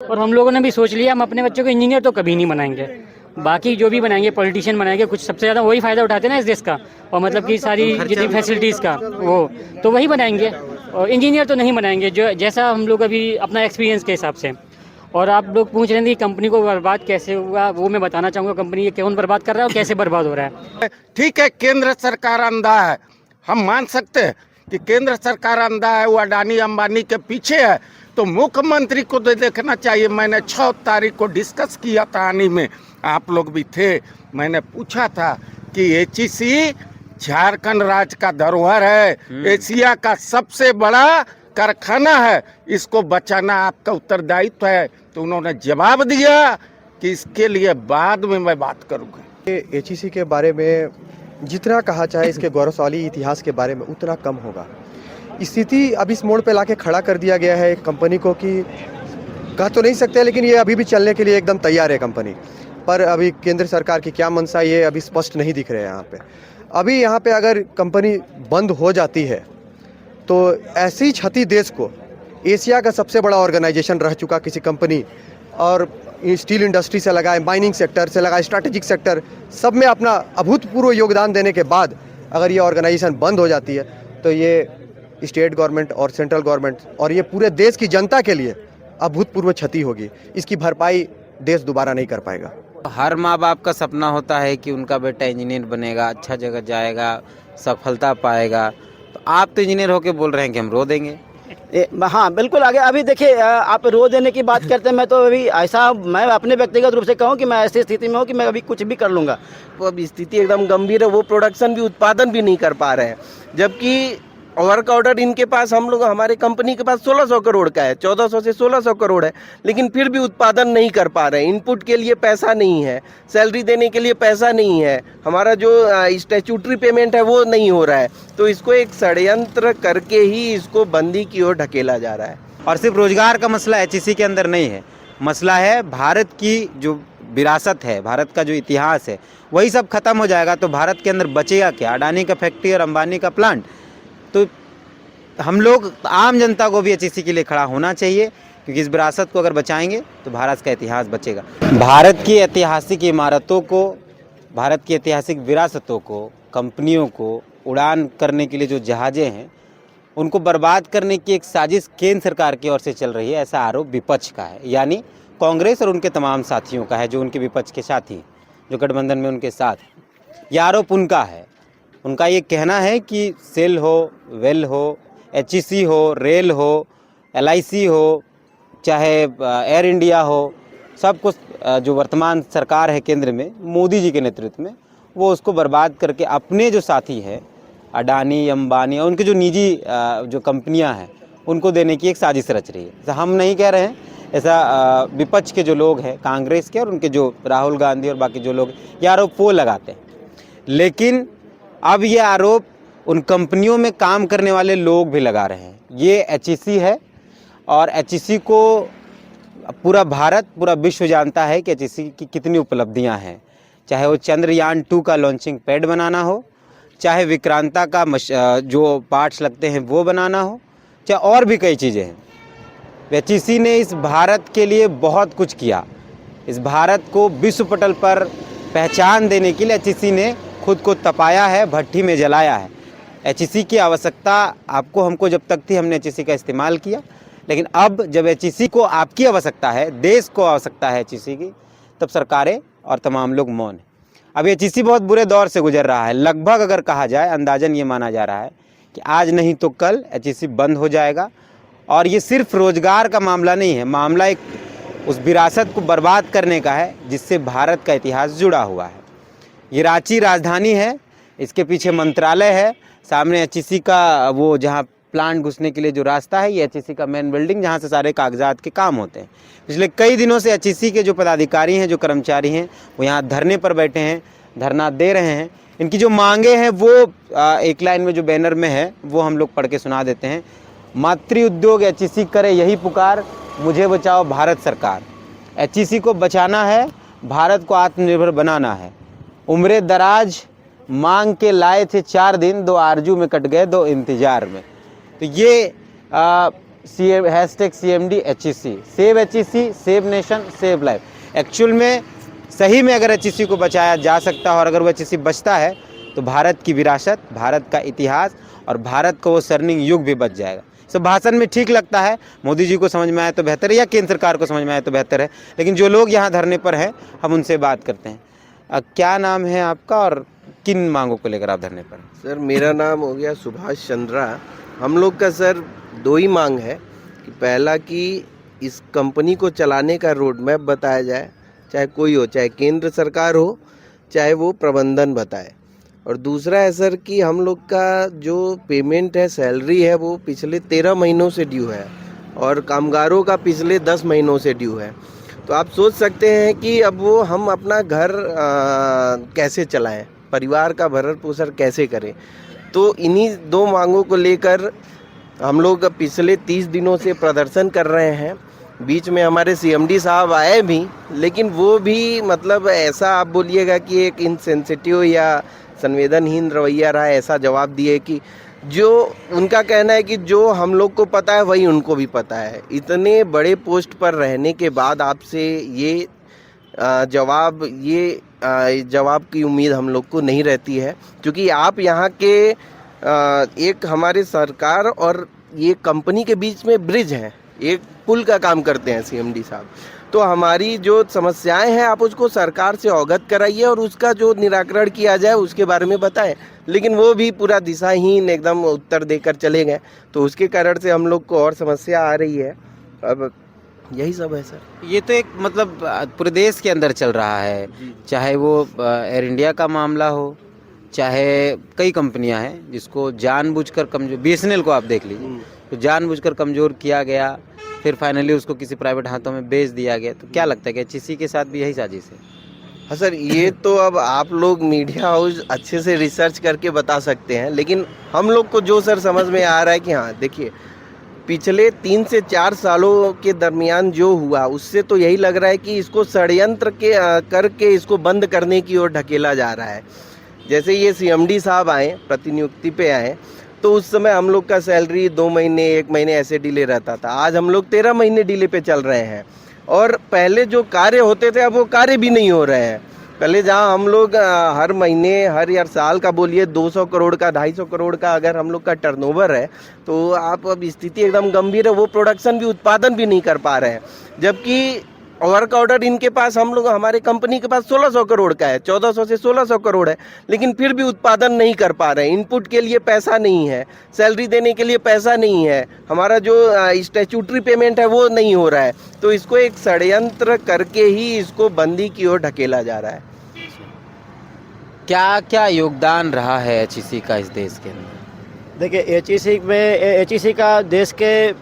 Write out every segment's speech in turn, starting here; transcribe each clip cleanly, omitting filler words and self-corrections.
और हम लोगों ने भी सोच लिया हम अपने बच्चों को इंजीनियर तो कभी नहीं बनाएंगे, बाकी जो भी बनाएंगे पॉलिटिशियन बनाएंगे, कुछ सबसे ज़्यादा वही फ़ायदा उठाते हैं ना इस देश का, और मतलब कि सारी जितनी फैसिलिटीज़ का वो तो वही बनाएंगे, और इंजीनियर तो नहीं बनाएंगे जो जैसा हम लोग अभी अपना एक्सपीरियंस के हिसाब से। और आप लोग पूछ रहे हैं कि कंपनी को बर्बाद कैसे हुआ, वो मैं बताना चाहूँगा कंपनी ये कौन बर्बाद कर रहा है और कैसे बर्बाद हो रहा है। ठीक है, केंद्र सरकार अंधा है, हम मान सकते हैं कि केंद्र सरकार अंधा है, वो अडानी अंबानी के पीछे है, तो मुख्यमंत्री को तो देखना चाहिए। मैंने 6 तारीख को डिस्कस किया था आनी में, आप लोग भी थे, मैंने पूछा था कि एचईसी झारखंड राज्य का धरोहर है, एशिया का सबसे बड़ा कारखाना है, इसको बचाना आपका उत्तरदायित्व है। तो उन्होंने जवाब दिया कि इसके लिए बाद में मैं बात करूँगा। एचईसी के बारे में जितना कहा चाहे इसके गौरवशाली इतिहास के बारे में उतना कम होगा। स्थिति अब इस मोड़ पे लाके खड़ा कर दिया गया है कंपनी को कि कह तो नहीं सकते, लेकिन ये अभी भी चलने के लिए एकदम तैयार है कंपनी। पर अभी केंद्र सरकार की क्या मंशा ये अभी स्पष्ट नहीं दिख रहे हैं यहाँ पे। अभी यहाँ पे अगर कंपनी बंद हो जाती है तो ऐसी क्षति देश को, एशिया का सबसे बड़ा ऑर्गेनाइजेशन रह चुका किसी कंपनी, और स्टील इंडस्ट्री से लगाए माइनिंग सेक्टर से लगाए स्ट्रैटेजिक सेक्टर, सब में अपना अभूतपूर्व योगदान देने के बाद अगर ये ऑर्गेनाइजेशन बंद हो जाती है तो ये स्टेट गवर्नमेंट और सेंट्रल गवर्नमेंट और ये पूरे देश की जनता के लिए अभूतपूर्व क्षति होगी। इसकी भरपाई देश दोबारा नहीं कर पाएगा। हर माँ बाप का सपना होता है कि उनका बेटा इंजीनियर बनेगा, अच्छा जगह जाएगा, सफलता पाएगा। तो आप तो इंजीनियर होके बोल रहे हैं कि हम रो देंगे। हाँ बिल्कुल। आगे अभी देखिए, आप रो देने की बात करते हैं, मैं तो अभी ऐसा, मैं अपने व्यक्तिगत रूप से कहूँ कि मैं ऐसी स्थिति में हूँ कि मैं अभी कुछ भी कर लूँगा। तो अब स्थिति एकदम गंभीर है, वो प्रोडक्शन भी उत्पादन भी नहीं कर पा रहे हैं, जबकि वर्क ऑर्डर इनके पास, हम लोग हमारे कंपनी के पास 1600 करोड़ का है, 1400 से 1600 करोड़ है, लेकिन फिर भी उत्पादन नहीं कर पा रहे हैं। इनपुट के लिए पैसा नहीं है, सैलरी देने के लिए पैसा नहीं है, हमारा जो स्टैट्यूटरी पेमेंट है वो नहीं हो रहा है। तो इसको एक षड्यंत्र करके ही इसको बंदी की ओर ढकेला जा रहा है। और सिर्फ रोजगार का मसला एचईसी के अंदर नहीं है, मसला है भारत की जो विरासत है, भारत का जो इतिहास है, वही सब खत्म हो जाएगा तो भारत के अंदर बचेगा क्या? अडानी का फैक्ट्री और अंबानी का प्लांट। तो हम लोग आम जनता को भी एचईसी के लिए खड़ा होना चाहिए, क्योंकि इस विरासत को अगर बचाएंगे तो भारत का इतिहास बचेगा। भारत की ऐतिहासिक इमारतों को, भारत की ऐतिहासिक विरासतों को, कंपनियों को उड़ान करने के लिए जो जहाज़ें हैं उनको बर्बाद करने की एक साजिश केंद्र सरकार की ओर से चल रही है, ऐसा आरोप विपक्ष का है, यानी कांग्रेस और उनके तमाम साथियों का है, जो उनके विपक्ष के साथी जो गठबंधन में उनके साथ। यह आरोप उनका है। उनका ये कहना है कि सेल हो, वेल हो, एचईसी हो, रेल हो, एलआईसी हो, चाहे एयर इंडिया हो, सब कुछ जो वर्तमान सरकार है केंद्र में मोदी जी के नेतृत्व में, वो उसको बर्बाद करके अपने जो साथी हैं अडानी, अंबानी और उनके जो निजी जो कंपनियां हैं उनको देने की एक साजिश रच रही है। ऐसा हम नहीं कह रहे हैं, ऐसा विपक्ष के जो लोग हैं कांग्रेस के और उनके जो राहुल गांधी और बाकी जो लोग ये आरोप वो लगाते हैं। लेकिन अब ये आरोप उन कंपनियों में काम करने वाले लोग भी लगा रहे हैं। ये एचईसी है और एचईसी को पूरा भारत, पूरा विश्व जानता है कि एचईसी की कितनी उपलब्धियां हैं, चाहे वो चंद्रयान 2 का लॉन्चिंग पैड बनाना हो, चाहे विक्रांता का जो पार्ट्स लगते हैं वो बनाना हो, चाहे और भी कई चीज़ें हैं। एचईसी ने इस भारत के लिए बहुत कुछ किया। इस भारत को विश्व पटल पर पहचान देने के लिए एचईसी ने खुद को तपाया है, भट्टी में जलाया है। एचईसी की आवश्यकता आपको हमको जब तक थी, हमने एचईसी का इस्तेमाल किया, लेकिन अब जब एचईसी को आपकी आवश्यकता है, देश को आवश्यकता है एचईसी की, तब सरकारें और तमाम लोग मौन हैं। अब एचईसी बहुत बुरे दौर से गुजर रहा है। लगभग अगर कहा जाए, अंदाजन ये माना जा रहा है कि आज नहीं तो कल एचईसी बंद हो जाएगा। और ये सिर्फ रोजगार का मामला नहीं है, मामला एक उस विरासत को बर्बाद करने का है जिससे भारत का इतिहास जुड़ा हुआ है। ये रांची राजधानी है, इसके पीछे मंत्रालय है, सामने एचईसी का वो जहाँ प्लांट घुसने के लिए जो रास्ता है, ये एचईसी का मेन बिल्डिंग जहाँ से सारे कागजात के काम होते हैं। पिछले कई दिनों से एचईसी के जो पदाधिकारी हैं, जो कर्मचारी हैं, वो यहाँ धरने पर बैठे हैं, धरना दे रहे हैं। इनकी जो मांगे हैं वो एक लाइन में जो बैनर में है वो हम लोग पढ़ के सुना देते हैं। मातृ उद्योग एचईसी करे यही पुकार, मुझे बचाओ भारत सरकार। एचईसी को बचाना है, भारत को आत्मनिर्भर बनाना है। उम्रे दराज मांग के लाए थे 4 दिन, 2 आरजू में कट गए 2 इंतजार में। तो ये CMD HEC, save HEC, save nation, save life. Actual में सही में अगर HEC को बचाया जा सकता है और अगर वो HEC बचता है तो भारत की विरासत, भारत का इतिहास और भारत का वो स्वर्णिम युग भी बच जाएगा। सब भाषण में ठीक लगता है, मोदी जी को समझ में आए तो बेहतर है या केंद्र सरकार को समझ में आए तो बेहतर है, लेकिन जो लोग यहाँ धरने पर हैं हम उनसे बात करते हैं। क्या नाम है आपका और किन मांगों को लेकर आप धरने पर हैं? सर मेरा नाम हो गया सुभाष चंद्रा। हम लोग का सर दो ही मांग है कि पहला कि इस कंपनी को चलाने का रोड मैप बताया जाए, चाहे कोई हो, चाहे केंद्र सरकार हो, चाहे वो प्रबंधन बताए। और दूसरा है सर कि हम लोग का जो पेमेंट है, सैलरी है, वो पिछले 13 महीनों से ड्यू है और कामगारों का पिछले 10 महीनों से ड्यू है। तो आप सोच सकते हैं कि अब वो हम अपना घर कैसे चलाएं, परिवार का भरण पोषण कैसे करें। तो इन्हीं दो मांगों को लेकर हम लोग पिछले 30 दिनों से प्रदर्शन कर रहे हैं। बीच में हमारे CMD साहब आए भी, लेकिन वो भी मतलब ऐसा आप बोलिएगा कि एक इनसेंसिटिव या संवेदनहीन रवैया रहा, ऐसा जवाब दिए कि जो उनका कहना है कि जो हम लोग को पता है वही उनको भी पता है। इतने बड़े पोस्ट पर रहने के बाद आपसे ये जवाब की उम्मीद हम लोग को नहीं रहती है, क्योंकि आप यहाँ के एक हमारे सरकार और ये कंपनी के बीच में ब्रिज है, एक पुल का काम करते हैं CMD साहब। तो हमारी जो समस्याएं हैं आप उसको सरकार से अवगत कराइए और उसका जो निराकरण किया जाए उसके बारे में बताएं, लेकिन वो भी पूरा दिशाहीन एकदम उत्तर देकर चले गए। तो उसके कारण से हम लोग को और समस्या आ रही है। अब यही सब है सर। ये तो एक मतलब पूरे देश के अंदर चल रहा है, चाहे वो एयर इंडिया का मामला हो, चाहे कई कंपनियां हैं जिसको जानबूझकर कमजोर, BSNL को आप देख लीजिए, तो जानबूझकर कमज़ोर किया गया, फिर फाइनली उसको किसी प्राइवेट हाथों में बेच दिया गया। तो क्या लगता है कि HEC के साथ भी यही साजिश है? हाँ सर, ये तो अब आप लोग मीडिया हाउस अच्छे से रिसर्च करके बता सकते हैं, लेकिन हम लोग को जो सर समझ में आ रहा है कि हाँ देखिए, पिछले 3 से 4 सालों के दरमियान जो हुआ उससे तो यही लग रहा है कि इसको षड्यंत्र करके इसको बंद करने की ओर ढकेला जा रहा है। जैसे ये CMD साहब आए, प्रतिनियुक्ति पे आए, तो उस समय हम लोग का सैलरी 2 महीने 1 महीने ऐसे डिले रहता था। आज हम लोग 13 महीने डिले पे चल रहे हैं और पहले जो कार्य होते थे अब वो कार्य भी नहीं हो रहे हैं। पहले जहां हम लोग हर महीने हर यार साल का बोलिए 200 करोड़ का 250 करोड़ का अगर हम लोग का टर्नओवर है, तो आप अब स्थिति एकदम गंभीर है। वो प्रोडक्शन भी, उत्पादन भी नहीं कर पा रहे हैं, जबकि वर्क ऑर्डर इनके पास, हम लोग हमारे कंपनी के पास 1600 करोड़ का है, 1400 से 1600 करोड़ है, लेकिन फिर भी उत्पादन नहीं कर पा रहे हैं। इनपुट के लिए पैसा नहीं है, सैलरी देने के लिए पैसा नहीं है, हमारा जो स्टैट्यूटरी पेमेंट है वो नहीं हो रहा है। तो इसको एक षड्यंत्र करके ही इसको बंदी की ओर ढकेला जा रहा है। क्या क्या योगदान रहा है HEC का इस देश के अंदर? देखिए, HEC का देश के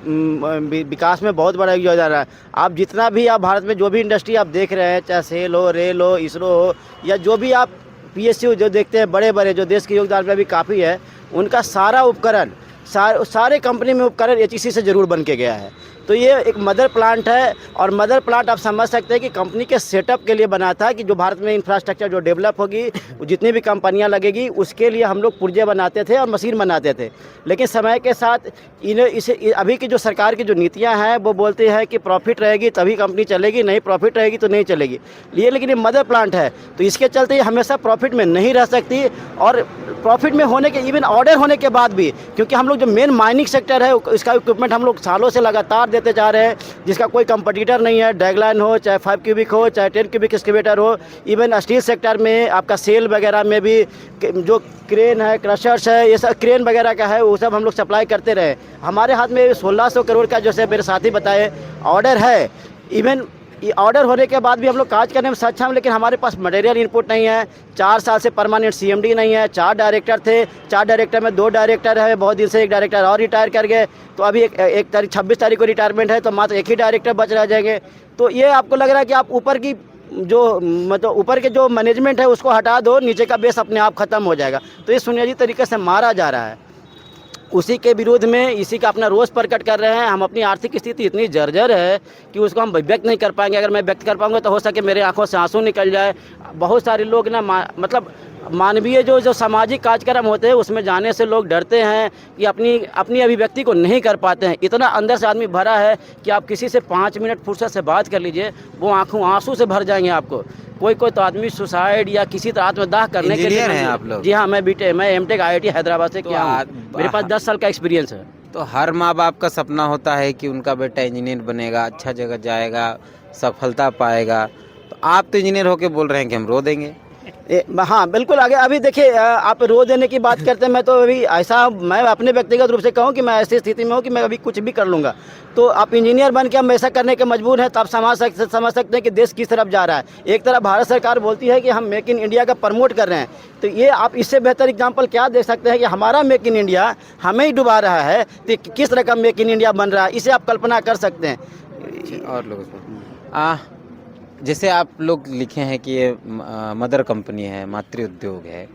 विकास में बहुत बड़ा योगदान रहा है। आप जितना भी आप भारत में जो भी इंडस्ट्री आप देख रहे हैं, चाहे सेल हो, रेल हो, इसरो हो, या जो भी आप PSU जो देखते हैं, बड़े बड़े जो देश के योगदान में भी काफ़ी है, उनका सारा उपकरण, सारे कंपनी में उपकरण HEC से ज़रूर बन के गया है। तो ये एक मदर प्लांट है, और मदर प्लांट आप समझ सकते हैं कि कंपनी के सेटअप के लिए बना था कि जो भारत में इंफ्रास्ट्रक्चर जो डेवलप होगी, जितनी भी कंपनियां लगेगी, उसके लिए हम लोग पुर्जे बनाते थे और मशीन बनाते थे। लेकिन समय के साथ अभी की जो सरकार की जो नीतियां हैं वो बोलती है कि प्रॉफिट रहेगी तभी कंपनी चलेगी, नहीं प्रॉफिट रहेगी तो नहीं चलेगी। लेकिन ये मदर प्लांट है, तो इसके चलते ये हमेशा प्रॉफिट में नहीं रह सकती। और प्रॉफिट में होने के, इवन ऑर्डर होने के बाद भी, क्योंकि हम लोग जो मेन माइनिंग सेक्टर है इसका इक्विपमेंट हम लोग सालों से लगातार देते जा रहे हैं, जिसका कोई कंपटीटर नहीं है। ड्रैगलाइन हो, चाहे 5 क्यूबिक हो, चाहे 10 क्यूबिक एक्सकेवेटर हो, इवन स्टील सेक्टर में आपका सेल वगैरह में भी जो क्रेन है, क्रशर्स है, ये सब क्रेन वगैरह का है, वो सब हम लोग सप्लाई करते रहे। हमारे हाथ में 1600 करोड़ का, जैसे मेरे साथी बताए, ऑर्डर है। इवन ये ऑर्डर होने के बाद भी हम लोग काज करने में सक्षम, लेकिन हमारे पास मटेरियल इनपुट नहीं है। 4 साल से परमानेंट CMD नहीं है। 4 डायरेक्टर थे, 4 डायरेक्टर में 2 डायरेक्टर है, बहुत दिन से 1 डायरेक्टर और रिटायर कर गए। तो अभी एक तारीख 26 तारीख को रिटायरमेंट है, तो मात्र 1 ही डायरेक्टर बच रह जाएंगे। तो ये आपको लग रहा है कि आप ऊपर की जो मतलब ऊपर के जो मैनेजमेंट है उसको हटा दो, नीचे का बेस अपने आप ख़त्म हो जाएगा। तो ये सुनियोजित तरीके से मारा जा रहा है। उसी के विरोध में इसी का अपना रोष प्रकट कर रहे हैं। हम अपनी आर्थिक स्थिति इतनी जर्जर है कि उसको हम व्यक्त नहीं कर पाएंगे। अगर मैं व्यक्त कर पाऊंगा तो हो सके मेरे आंखों से आंसू निकल जाए। बहुत सारे लोग ना मतलब मानवीय जो सामाजिक कार्यक्रम होते हैं उसमें जाने से लोग डरते हैं कि अपनी अभिव्यक्ति को नहीं कर पाते हैं। इतना अंदर से आदमी भरा है कि आप किसी से 5 मिनट फुर्सत से बात कर लीजिए, वो आंसू से भर जाएंगे आपको। कोई तो आदमी सुसाइड या किसी तरह आत्मदाह करने के लिए हैं आप लोग? जी हाँ, मैं एमटेक IIT हैदराबाद से किया हूँ। मेरे पास 10 साल का एक्सपीरियंस है। तो हर माँ बाप का सपना होता है कि उनका बेटा इंजीनियर बनेगा, अच्छा जगह जाएगा, सफलता पाएगा। तो आप तो इंजीनियर होके बोल रहे हैं कि हम रो देंगे। हाँ बिल्कुल। आगे अभी देखिए, आप रो देने की बात करते हैं, मैं तो अभी मैं अपने व्यक्तिगत रूप से कहूँ कि मैं ऐसी स्थिति में हूँ कि मैं अभी कुछ भी कर लूँगा। तो आप इंजीनियर बन के हम ऐसा करने के मजबूर हैं, तो आप समझ सकते हैं कि देश किस तरफ जा रहा है। एक तरफ भारत सरकार बोलती है कि हम मेक इन इंडिया का प्रमोट कर रहे हैं, तो ये आप इससे बेहतर एग्जाम्पल क्या दे सकते हैं कि हमारा मेक इन इंडिया हमें ही डुबा रहा है। तो किस तरह का मेक इन इंडिया बन रहा है, इसे आप कल्पना कर सकते हैं। और लोग जैसे आप लोग लिखे हैं कि ये मदर कंपनी है, मातृ उद्योग है,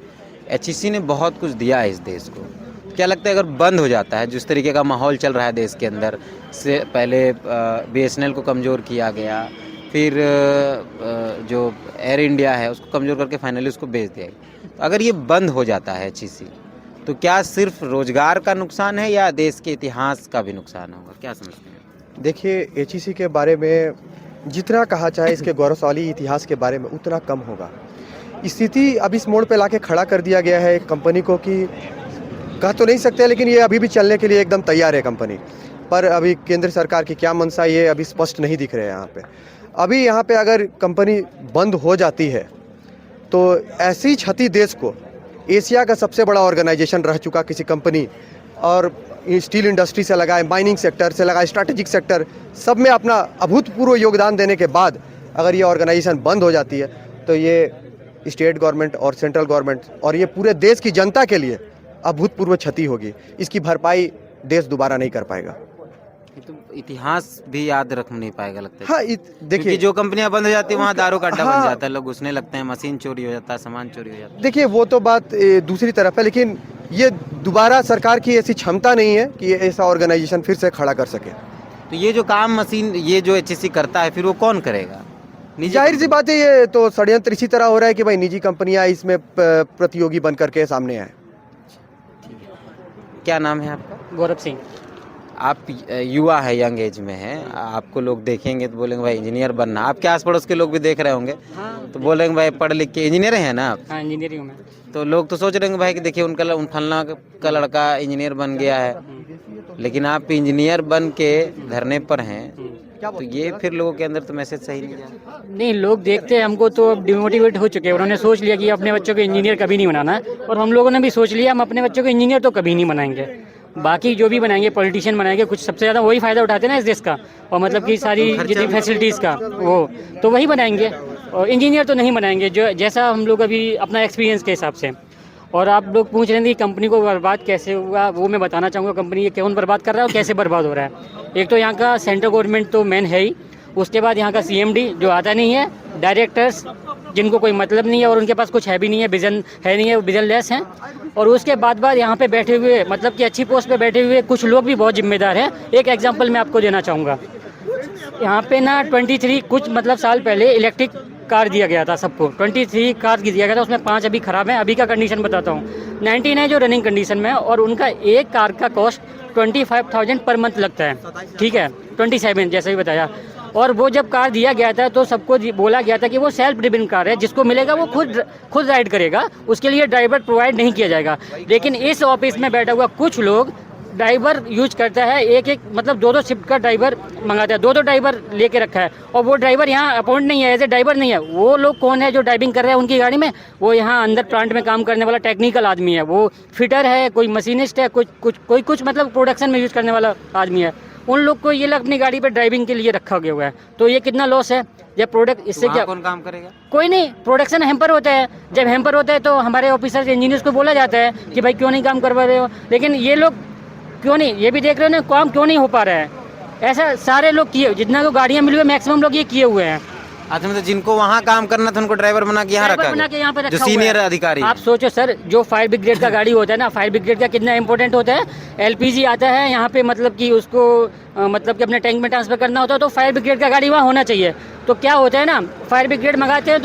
HEC ने बहुत कुछ दिया है इस देश को। क्या लगता है अगर बंद हो जाता है, जिस तरीके का माहौल चल रहा है देश के अंदर से, पहले BSNL को कमज़ोर किया गया, फिर जो एयर इंडिया है उसको कमज़ोर करके फाइनली उसको बेच दिया गया, तो अगर ये बंद हो जाता है HEC, तो क्या सिर्फ रोजगार का नुकसान है या देश के इतिहास का भी नुकसान होगा? क्या समझते हैं? देखिए, HEC के बारे में जितना कहा चाहे इसके गौरवशाली इतिहास के बारे में उतना कम होगा। स्थिति अब इस मोड़ पे लाके खड़ा कर दिया गया है कंपनी को कि कह तो नहीं सकते, लेकिन ये अभी भी चलने के लिए एकदम तैयार है कंपनी। पर अभी केंद्र सरकार की क्या मंशा ये अभी स्पष्ट नहीं दिख रहे हैं यहाँ पे। अभी यहाँ पे अगर कंपनी बंद हो जाती है तो ऐसी क्षति देश को, एशिया का सबसे बड़ा ऑर्गेनाइजेशन रह चुका किसी कंपनी, और स्टील इंडस्ट्री से लगाए, माइनिंग सेक्टर से लगाए, स्ट्रैटेजिक सेक्टर, सब में अपना अभूतपूर्व योगदान देने के बाद अगर ये ऑर्गेनाइजेशन बंद हो जाती है तो ये स्टेट गवर्नमेंट और सेंट्रल गवर्नमेंट और ये पूरे देश की जनता के लिए अभूतपूर्व क्षति होगी। इसकी भरपाई देश दोबारा नहीं कर पाएगा। तो इतिहास भी याद रख नहीं पाएगा लगता है। हाँ, देखिए, जो कंपनियां बंद हो जाती है वहाँ दारू का अड्डा बन जाता है, लोग घुसने लगते हैं, मशीन चोरी हो जाता है, सामान चोरी हो जाता है। देखिए वो तो बात दूसरी तरफ है, लेकिन ये दोबारा सरकार की ऐसी क्षमता नहीं है कि ये ऐसा ऑर्गेनाइजेशन फिर से खड़ा कर सके। तो ये जो काम मशीन, ये जो HEC करता है, फिर वो कौन करेगा? जाहिर सी बात है, ये तो षड्यंत्र इसी तरह हो रहा है कि भाई निजी कंपनियां इसमें प्रतियोगी बन करके सामने आए। क्या नाम है आपका? गौरव सिंह। आप युवा है, यंग एज में हैं, आपको लोग देखेंगे तो बोलेंगे भाई इंजीनियर बनना। आपके आस पड़ोस के लोग भी देख रहे होंगे, तो बोलेंगे भाई पढ़ लिख के इंजीनियर हैं ना आप? हाँ, इंजीनियर हूँ मैं। तो लोग तो सोच रहे होंगे भाई कि देखिए उन फलना का लड़का इंजीनियर बन गया है, लेकिन आप इंजीनियर बन के धरने पर हैं, तो ये फिर लोगों के अंदर तो मैसेज सही नहीं जाता। नहीं, लोग देखते हैं हमको तो डिमोटिवेट हो चुके हैं। उन्होंने सोच लिया कि अपने बच्चों को इंजीनियर कभी नहीं बनाना है, और हम लोगों ने भी सोच लिया हम अपने बच्चों को इंजीनियर तो कभी नहीं बनाएंगे। बाकी जो भी बनाएंगे, पॉलिटिशियन बनाएंगे, कुछ सबसे ज़्यादा वही फ़ायदा उठाते हैं ना इस देश का, और मतलब कि सारी जितनी फैसिलिटीज़ का वो तो वही बनाएंगे, और इंजीनियर तो नहीं बनाएंगे, जो जैसा हम लोग अभी अपना एक्सपीरियंस के हिसाब से। और आप लोग पूछ रहे हैं कि कंपनी को बर्बाद कैसे हुआ, वो मैं बताना चाहूँगा कंपनी ये कौन बर्बाद कर रहा है और कैसे बर्बाद हो रहा है। एक तो यहाँ का सेंट्रल गवर्नमेंट तो मेन है ही, उसके बाद यहाँ का CMD जो आता नहीं है, डायरेक्टर्स जिनको कोई मतलब नहीं है और उनके पास कुछ है भी नहीं है, विजन है नहीं है, वो विजनलेस हैं। और उसके बाद यहाँ पे बैठे हुए, मतलब कि अच्छी पोस्ट पे बैठे हुए कुछ लोग भी बहुत जिम्मेदार हैं। एक एग्जांपल मैं आपको देना चाहूँगा। यहाँ पे ना 23 कुछ मतलब साल पहले इलेक्ट्रिक कार दिया गया था सबको, 23 कार दिया गया था, उसमें 5 अभी ख़राब हैं। अभी का कंडीशन बताता हूँ, 19 है जो रनिंग कंडीशन में है, और उनका एक कार का कॉस्ट 25,000 पर मंथ लगता है, ठीक है, 27 जैसे भी बताया। और वो जब कार दिया गया था तो सबको बोला गया था कि वो सेल्फ ड्रिवन कार है, जिसको मिलेगा वो खुद राइड करेगा, उसके लिए ड्राइवर प्रोवाइड नहीं किया जाएगा। लेकिन इस ऑफिस में बैठा हुआ कुछ लोग ड्राइवर यूज करता है, एक मतलब 2 शिफ्ट का ड्राइवर मंगाता है, 2 ड्राइवर लेके रखा है, और वो ड्राइवर यहाँ अपॉइंट नहीं है, एज ए ड्राइवर नहीं है। वो लोग कौन है जो ड्राइविंग कर रहे हैं उनकी गाड़ी में? वो यहाँ अंदर प्लांट में काम करने वाला टेक्निकल आदमी है, वो फिटर है, कोई मशीनिस्ट है, कुछ मतलब प्रोडक्शन में यूज करने वाला आदमी है। उन लोग को ये अपनी गाड़ी पे ड्राइविंग के लिए रखा गया हुआ है, तो ये कितना लॉस है जब प्रोडक्ट इससे क्या कौन काम करेगा? कोई नहीं। प्रोडक्शन हैम्पर होता है, जब हैम्पर होता है तो हमारे ऑफिसर्स इंजीनियर्स को बोला जाता है कि भाई क्यों नहीं काम करवा रहे हो, लेकिन ये लोग क्यों नहीं, ये भी देख रहे हो ना काम क्यों नहीं हो पा रहा है। ऐसा सारे लोग किए, जितना को गाड़ियाँ मिली हुई मैक्सिमम लोग ये किए हुए हैं, अच्छा, मतलब जिनको वहाँ काम करना था उनको ड्राइवर बना के यहाँ ड्राइवर रखा बना के यहाँ पे गया, रखा जो हुआ सीनियर है। अधिकारी आप सोचो सर, जो फायर ब्रिगेड का गाड़ी होता है ना, फायर ब्रिगेड का कितना इंपॉर्टेंट होता है। एलपीजी आता है यहाँ पे, मतलब कि उसको मतलब कि अपने टैंक में ट्रांसफर करना होता है, तो फायर ब्रिगेड का गाड़ी वहाँ होना चाहिए। तो क्या होता है ना, फायर ब्रिगेड मंगाते हैं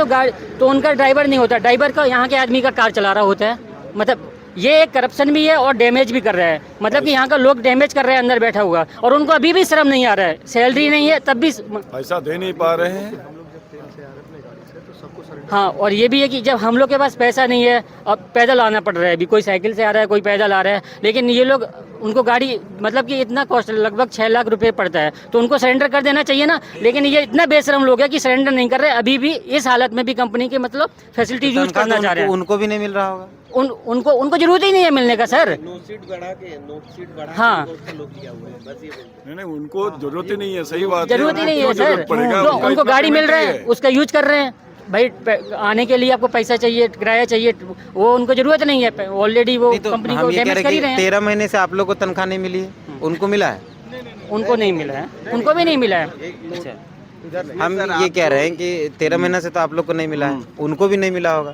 तो उनका ड्राइवर नहीं होता, ड्राइवर का यहाँ के आदमी का कार चला रहा होता है। मतलब ये एक करप्शन भी है और डैमेज भी कर रहा है, मतलब कि यहाँ का लोग डैमेज कर रहे हैं अंदर बैठा हुआ, और उनको अभी भी शर्म नहीं आ रहा है, सैलरी नहीं है तब भी। पैसा दे नहीं पा रहे हैं। हाँ, और ये भी है कि जब हम लोग के पास पैसा नहीं है, अब पैदल आना पड़ रहा है, अभी कोई साइकिल से आ रहा है, कोई पैदल आ रहा है, लेकिन ये लोग, उनको गाड़ी मतलब कि इतना कॉस्ट लगभग 6 लाख रुपए पड़ता है, तो उनको सरेंडर कर देना चाहिए ना। लेकिन ये इतना बेशरम लोग है कि सरेंडर नहीं कर रहे, अभी भी इस हालत में भी कंपनी के मतलब फैसिलिटी यूज करना चाह रहे हैं। उनको भी नहीं मिल रहा होगा। उनको जरूरत ही नहीं है मिलने का सर। हाँ, नहीं, उनको जरूरत ही नहीं है, सही बात है। जरूरत ही नहीं है उनको सर, जरूरत पड़ेगा, तो उनका उनको इतना गाड़ी मिल पेमेंट रहा ही है, उसका यूज कर रहे हैं भाई। आने के लिए आपको पैसा चाहिए, किराया चाहिए, वो उनको जरूरत नहीं है, ऑलरेडी वो नहीं तो कंपनी हम को ये कह डैमेज कर ही रहे रहे हैं हैं। 13 महीने से आप लोग को तनख्वाह नहीं मिली है, उनको मिला है? उनको नहीं मिला है, उनको भी नहीं मिला है। अच्छा, हम ये कह रहे हैं कि 13 महीने से तो आप लोग को नहीं मिला है, उनको भी नहीं मिला होगा,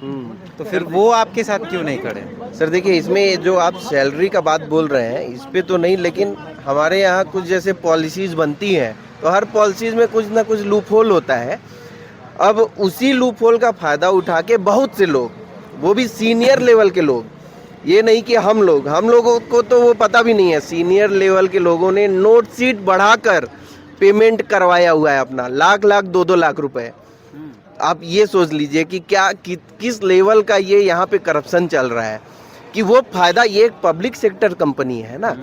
तो फिर वो आपके साथ क्यों नहीं खड़े? सर देखिए, इसमें जो आप सैलरी का बात बोल रहे हैं इस पे तो नहीं, लेकिन हमारे यहाँ कुछ जैसे पॉलिसीज बनती हैं, तो हर पॉलिसीज में कुछ ना कुछ लूप होल होता है। अब उसी लूप होल का फ़ायदा उठा के बहुत से लोग, वो भी सीनियर लेवल के लोग, ये नहीं कि हम लोगों को तो वो पता भी नहीं है, सीनियर लेवल के लोगों ने नोट सीट बढ़ाकर पेमेंट करवाया हुआ है अपना, लाख 2-2 लाख रुपए। आप ये सोच लीजिए कि किस लेवल का ये यहाँ पे करप्शन चल रहा है, कि वो फायदा, ये एक पब्लिक सेक्टर कंपनी है ना,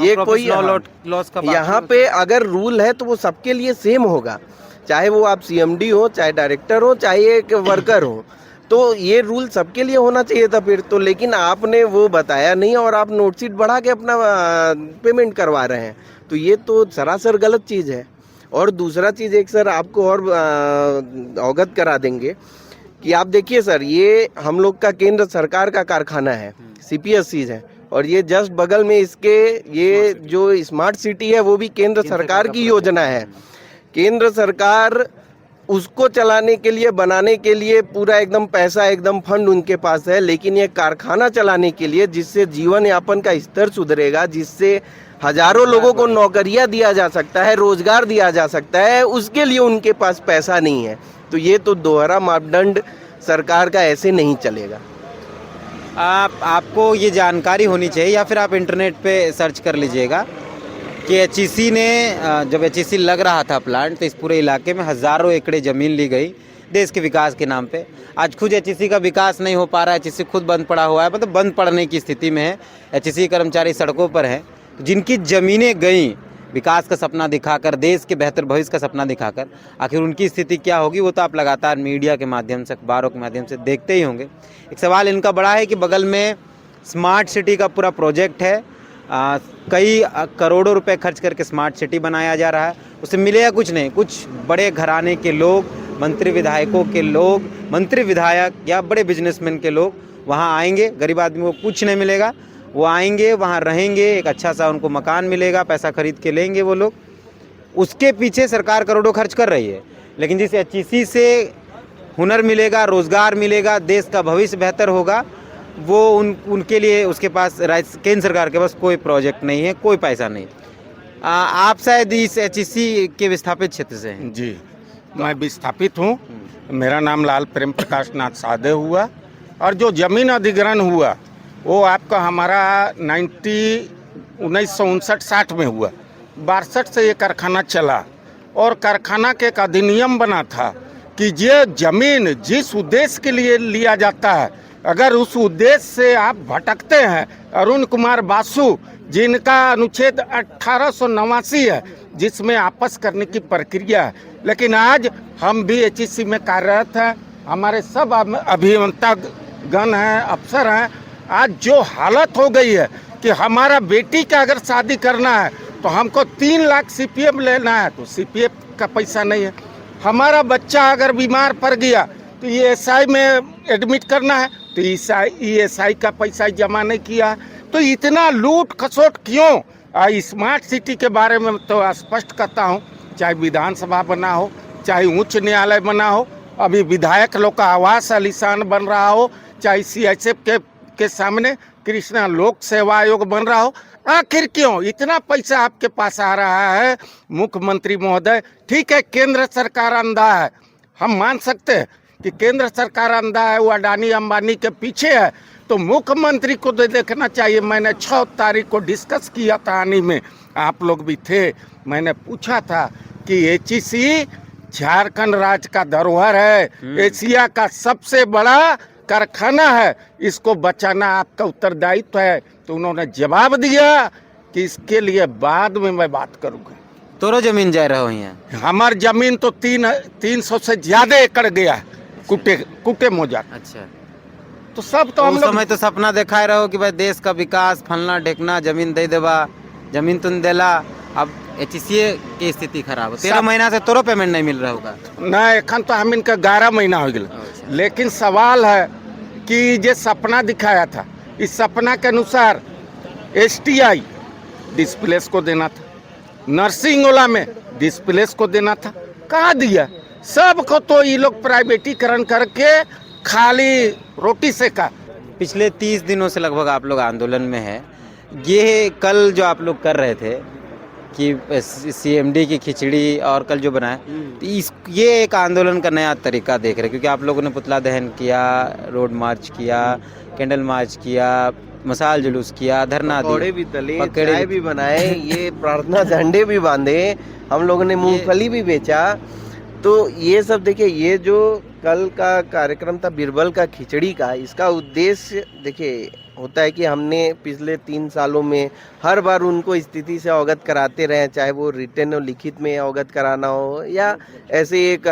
ये कोई लॉस का यहाँ पे अगर रूल है तो वो सबके लिए सेम होगा, चाहे वो आप सीएमडी हो, चाहे डायरेक्टर हो, चाहे एक वर्कर हो, तो ये रूल सबके लिए होना चाहिए था फिर तो। लेकिन आपने वो बताया नहीं और आप नोट सीट बढ़ा के अपना पेमेंट करवा रहे हैं, तो ये तो सरासर गलत चीज़ है। और दूसरा चीज़ एक सर आपको और अवगत करा देंगे कि आप देखिए सर, ये हम लोग का केंद्र सरकार का कारखाना है, CPSCs है, और ये जस्ट बगल में इसके ये जो स्मार्ट सिटी है वो भी केंद्र सरकार की योजना है। केंद्र सरकार उसको चलाने के लिए, बनाने के लिए पूरा एकदम पैसा, एकदम फंड उनके पास है, लेकिन ये कारखाना चलाने के लिए, जिससे जीवन यापन का स्तर सुधरेगा, जिससे हजारों लोगों को नौकरियां दिया जा सकता है, रोजगार दिया जा सकता है, उसके लिए उनके पास पैसा नहीं है। तो ये तो दोहरा मापदंड सरकार का ऐसे नहीं चलेगा। आपको ये जानकारी होनी चाहिए, या फिर आप इंटरनेट पे सर्च कर लीजिएगा कि HEC ने जब HEC लग रहा था प्लांट, तो इस पूरे इलाके में हज़ारों एकड़ ज़मीन ली गई देश के विकास के नाम पे। आज खुद HEC का विकास नहीं हो पा रहा है, HEC खुद बंद पड़ा हुआ है, मतलब बंद पड़ने की स्थिति में है। HEC कर्मचारी सड़कों पर हैं, जिनकी ज़मीनें गईं विकास का सपना दिखाकर, देश के बेहतर भविष्य का सपना दिखाकर, आखिर उनकी स्थिति क्या होगी वो तो आप लगातार मीडिया के माध्यम से, अखबारों के माध्यम से देखते ही होंगे। एक सवाल इनका बड़ा है कि बगल में स्मार्ट सिटी का पूरा प्रोजेक्ट है, कई करोड़ों रुपए खर्च करके स्मार्ट सिटी बनाया जा रहा है, उससे मिलेगा कुछ नहीं। कुछ बड़े घराने के लोग, मंत्री विधायकों के लोग, मंत्री विधायक या बड़े बिजनेसमैन के लोग वहाँ आएंगे, गरीब आदमी को कुछ नहीं मिलेगा। वो आएंगे, वहाँ रहेंगे, एक अच्छा सा उनको मकान मिलेगा, पैसा खरीद के लेंगे वो लोग। उसके पीछे सरकार करोड़ों खर्च कर रही है, लेकिन जिस HEC से हुनर मिलेगा, रोज़गार मिलेगा, देश का भविष्य बेहतर होगा, वो उनके लिए उसके पास केंद्र सरकार के पास कोई प्रोजेक्ट नहीं है, कोई पैसा नहीं। आप शायद इस HEC के विस्थापित क्षेत्र से हैं? जी, मैं विस्थापित हूँ। मेरा नाम लाल प्रेम प्रकाश नाथ सादे हुआ, और जो ज़मीन अधिग्रहण हुआ वो आपका हमारा 1959-60 में हुआ। 62 से ये कारखाना चला, और कारखाना के एक अधिनियम बना था कि ये ज़मीन जिस उद्देश्य के लिए लिया जाता है, अगर उस उद्देश्य से आप भटकते हैं, अरुण कुमार बासु जिनका अनुच्छेद 1889 है जिसमें आपस करने की प्रक्रिया है, लेकिन आज हम भी HEC में कार्यरत हैं, हमारे सब अभियंता गण हैं, अफसर हैं। आज जो हालत हो गई है कि हमारा बेटी का अगर शादी करना है तो हमको 3 लाख CPF लेना है, तो CPF का पैसा नहीं है। हमारा बच्चा अगर बीमार पड़ गया तो ESI में एडमिट करना है, तो ESI का पैसा जमा नहीं किया। तो इतना लूट खसोट क्यों? स्मार्ट सिटी के बारे में तो स्पष्ट करता हूँ, चाहे विधानसभा बना हो, चाहे उच्च न्यायालय बना हो, अभी विधायक लोग का आवास आलीशान बन रहा हो, चाहे CSF के सामने कृष्णा लोक सेवा आयोग बन रहा हो। आखिर क्यों इतना पैसा आपके पास आ रहा है मुख्यमंत्री महोदय? ठीक है, केंद्र सरकार अंधा है, हम मान सकते हैं कि केंद्र सरकार अंधा है, वो अडानी अंबानी के पीछे है, तो मुख्यमंत्री को तो देखना चाहिए। मैंने 6 तारीख को डिस्कस किया था आनी में, आप लोग भी थे। मैंने पूछा था कि HEC झारखंड राज्य का धरोहर है, एशिया का सबसे बड़ा कारखाना है, इसको बचाना आपका उत्तरदायित्व है। तो उन्होंने जवाब दिया कि इसके लिए बाद में मैं बात करूँगा। तोरो जमीन जा रहा हो यहाँ? हमार जमीन तो 300 से ज्यादा एकड़ गया है, कुटे मोजा। अच्छा, तो सब तो हम उस लोग समय तो सपना दिखाए रहो कि भाई देश का विकास फलना ढेकना, जमीन दे देवा, जमीन तुम देला। अब HEC की स्थिति खराब हो, 13 महीना से तोरो पेमेंट नहीं मिल रहा होगा ना। एखन तो हम इनका 11 महीना हो गया, लेकिन सवाल है कि जे सपना दिखाया था, इस सपना के अनुसार STI डिस्प्लेस को देना था, नर्सिंग वाला में डिस्प्लेस को देना था, कहाँ दिया? सबको तो ये लोग प्राइवेटीकरण करके खाली रोटी सेका। पिछले 30 दिनों से लगभग आप लोग आंदोलन में हैं। ये कल जो आप लोग कर रहे थे कि CMD की खिचड़ी और कल जो बनाए, तो ये एक आंदोलन का नया तरीका देख रहे, क्योंकि आप लोगों ने पुतला दहन किया, रोड मार्च किया, कैंडल मार्च किया, मसाल जुलूस किया, धरना पकौड़े भी तले, चाय भी बनाए, ये प्रार्थना झंडे भी बांधे, हम लोगों ने मूंगफली भी बेचा। तो ये सब देखिए, ये जो कल का कार्यक्रम था बीरबल का खिचड़ी का, इसका उद्देश्य देखिए होता है कि हमने पिछले 3 सालों में हर बार उनको स्थिति से अवगत कराते रहे, चाहे वो रिटर्न और लिखित में अवगत कराना हो या ऐसे एक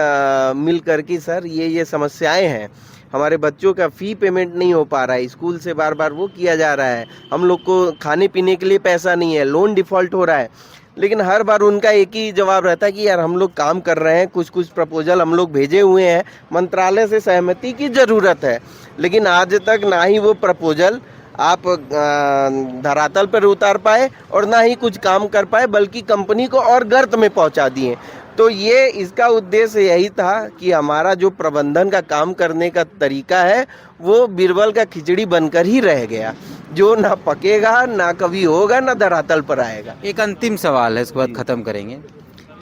मिल कर कि सर ये समस्याएं हैं, हमारे बच्चों का फ़ी पेमेंट नहीं हो पा रहा है, स्कूल से बार बार वो किया जा रहा है, हम लोग को खाने पीने के लिए पैसा नहीं है, लोन डिफ़ॉल्ट हो रहा है। लेकिन हर बार उनका एक ही जवाब रहता है कि यार हम लोग काम कर रहे हैं, कुछ प्रपोजल हम लोग भेजे हुए हैं, मंत्रालय से सहमति की ज़रूरत है, लेकिन आज तक ना ही वो प्रपोजल आप धरातल पर उतार पाए और ना ही कुछ काम कर पाए, बल्कि कंपनी को और गर्त में पहुंचा दिए। तो ये इसका उद्देश्य यही था कि हमारा जो प्रबंधन का काम करने का तरीका है वो बीरबल का खिचड़ी बनकर ही रह गया, जो ना पकेगा, ना कभी होगा, ना धरातल पर आएगा। एक अंतिम सवाल है, इसके बाद खत्म करेंगे।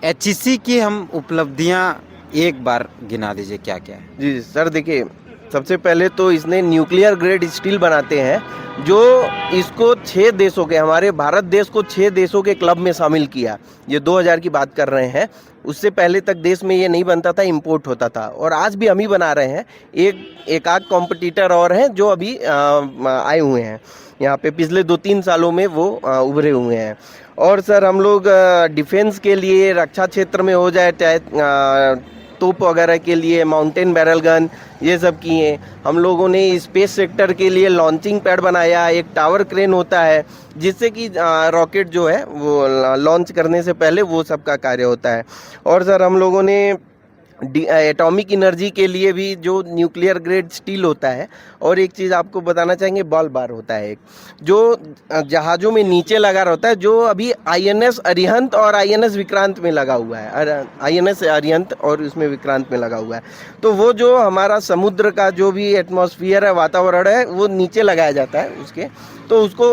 HEC की हम उपलब्धियां एक बार गिना दीजिए, क्या क्या है? जी सर, देखिए सबसे पहले तो इसने न्यूक्लियर ग्रेड स्टील बनाते हैं, जो इसको 6 देशों के, हमारे भारत देश को 6 देशों के क्लब में शामिल किया। ये 2000 की बात कर रहे हैं, उससे पहले तक देश में ये नहीं बनता था, इंपोर्ट होता था, और आज भी हम ही बना रहे हैं। एक आध कॉम्पिटिटर और हैं जो अभी आए हुए हैं यहाँ पे, पिछले 2-3 सालों में वो उभरे हुए हैं। और सर हम लोग डिफेंस के लिए, रक्षा क्षेत्र में हो जाए, चाहे तोप वगैरह के लिए, माउंटेन बैरल गन, ये सब किए। हम लोगों ने स्पेस सेक्टर के लिए लॉन्चिंग पैड बनाया, एक टावर क्रेन होता है जिससे कि रॉकेट जो है वो लॉन्च करने से पहले वो सब का कार्य होता है। और सर हम लोगों ने एटॉमिक एनर्जी के लिए भी जो न्यूक्लियर ग्रेड स्टील होता है, और एक चीज़ आपको बताना चाहेंगे, बॉल बार होता है एक, जो जहाज़ों में नीचे लगा रहता है, जो अभी INS अरिहंत और INS विक्रांत में लगा हुआ है, INS अरिहंत और उसमें विक्रांत में लगा हुआ है। तो वो जो हमारा समुद्र का जो भी एटमॉस्फेयर है, वातावरण है, वो नीचे लगाया जाता है उसके, तो उसको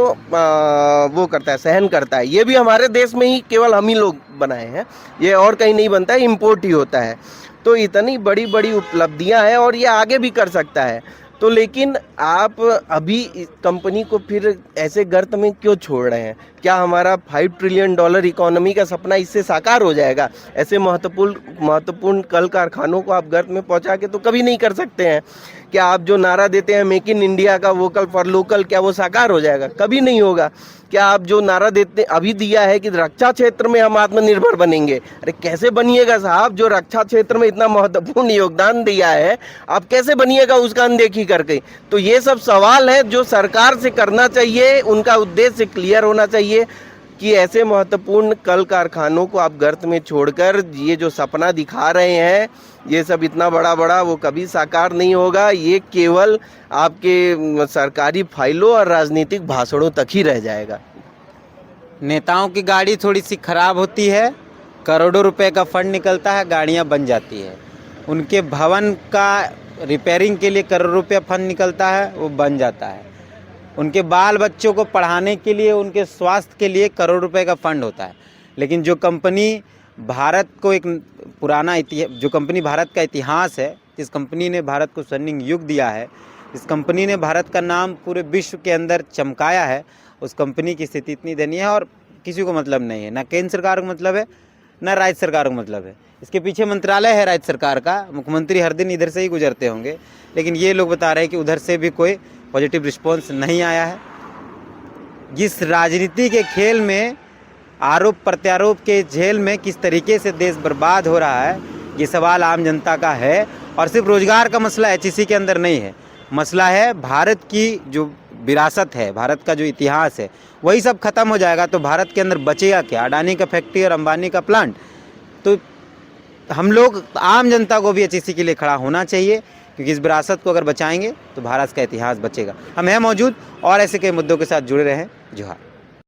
वो करता है, सहन करता है। ये भी हमारे देश में ही केवल हम ही लोग बनाए हैं, ये और कहीं नहीं बनता है, इम्पोर्ट ही होता है। तो इतनी बड़ी बड़ी उपलब्धियां हैं और ये आगे भी कर सकता है। तो लेकिन आप अभी इस कंपनी को फिर ऐसे गर्त में क्यों छोड़ रहे हैं? क्या हमारा $5 ट्रिलियन इकोनॉमी का सपना इससे साकार हो जाएगा? ऐसे महत्वपूर्ण कल कारखानों को आप गर्त में पहुंचा के तो कभी नहीं कर सकते हैं। क्या आप जो नारा देते हैं मेक इन इंडिया का, वोकल फॉर लोकल, क्या वो साकार हो जाएगा? कभी नहीं होगा। क्या आप जो नारा देते अभी दिया है कि रक्षा क्षेत्र में हम आत्मनिर्भर बनेंगे, अरे कैसे बनिएगा साहब? जो रक्षा क्षेत्र में इतना महत्वपूर्ण योगदान दिया है, आप कैसे बनिएगा उसका अनदेखी करके? तो ये सब सवाल है जो सरकार से करना चाहिए, उनका उद्देश्य क्लियर होना चाहिए कि ऐसे महत्वपूर्ण कल कारखानों को आप गर्त में छोड़कर ये जो सपना दिखा रहे हैं, ये सब इतना बड़ा वो कभी साकार नहीं होगा। ये केवल आपके सरकारी फाइलों और राजनीतिक भाषणों तक ही रह जाएगा। नेताओं की गाड़ी थोड़ी सी खराब होती है, करोड़ों रुपए का फंड निकलता है, गाड़ियाँ बन जाती है। उनके भवन का रिपेयरिंग के लिए करोड़ों रुपया फंड निकलता है, वो बन जाता है। उनके बाल बच्चों को पढ़ाने के लिए, उनके स्वास्थ्य के लिए करोड़ रुपए का फंड होता है। लेकिन जो कंपनी भारत को एक पुराना जो कंपनी भारत का इतिहास है, जिस कंपनी ने भारत को स्वर्णिम युग दिया है, इस कंपनी ने भारत का नाम पूरे विश्व के अंदर चमकाया है, उस कंपनी की स्थिति इतनी दयनीय है और किसी को मतलब नहीं है। ना केंद्र सरकार को मतलब है, ना राज्य सरकार को मतलब है। इसके पीछे मंत्रालय है राज्य सरकार का, मुख्यमंत्री हर दिन इधर से ही गुजरते होंगे, लेकिन ये लोग बता रहे हैं कि उधर से भी कोई पॉजिटिव रिस्पॉन्स नहीं आया है। जिस राजनीति के खेल में, आरोप प्रत्यारोप के झेल में किस तरीके से देश बर्बाद हो रहा है, ये सवाल आम जनता का है। और सिर्फ रोजगार का मसला एचईसी के अंदर नहीं है, मसला है भारत की जो विरासत है, भारत का जो इतिहास है, वही सब खत्म हो जाएगा तो भारत के अंदर बचेगा क्या? अडानी का फैक्ट्री और अंबानी का प्लांट। तो हम लोग, आम जनता को भी एचईसी के लिए खड़ा होना चाहिए, क्योंकि इस विरासत को अगर बचाएंगे तो भारत का इतिहास बचेगा। हम हैं मौजूद और ऐसे कई मुद्दों के साथ जुड़े रहें। जोहार।